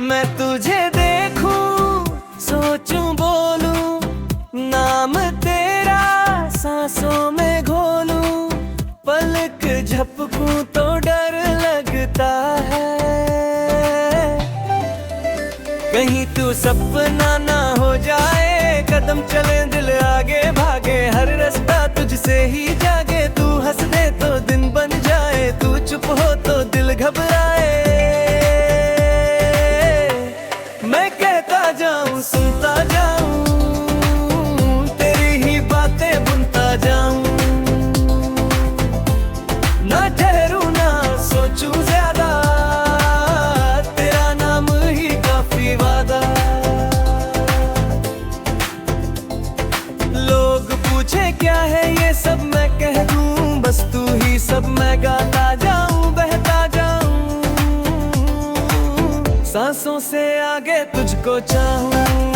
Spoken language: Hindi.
मैं तुझे देखूं, सोचूं, बोलूं, नाम तेरा सांसों में घोलूं, पलक झपकूं तो डर लगता है, कहीं तू सपना ना हो जाए। कदम चले दिल आगे भागे, हर रास्ता तुझसे ही जागे। तू हंस दे तो दिन बन जाए, तू चुप हो तो दिल घबराए। मैं कहता जाऊं, सुनता जाऊं, तेरी ही बातें बुनता जाऊं, ना ठहरूं ना सोचूं ज्यादा, तेरा नाम ही काफी वादा। लोग पूछे क्या है ये सब, मैं कह दूं बस तू ही सब। मैं गाता जाऊं, बहता जाऊं, सांसों से आगे तुझको चाहूं।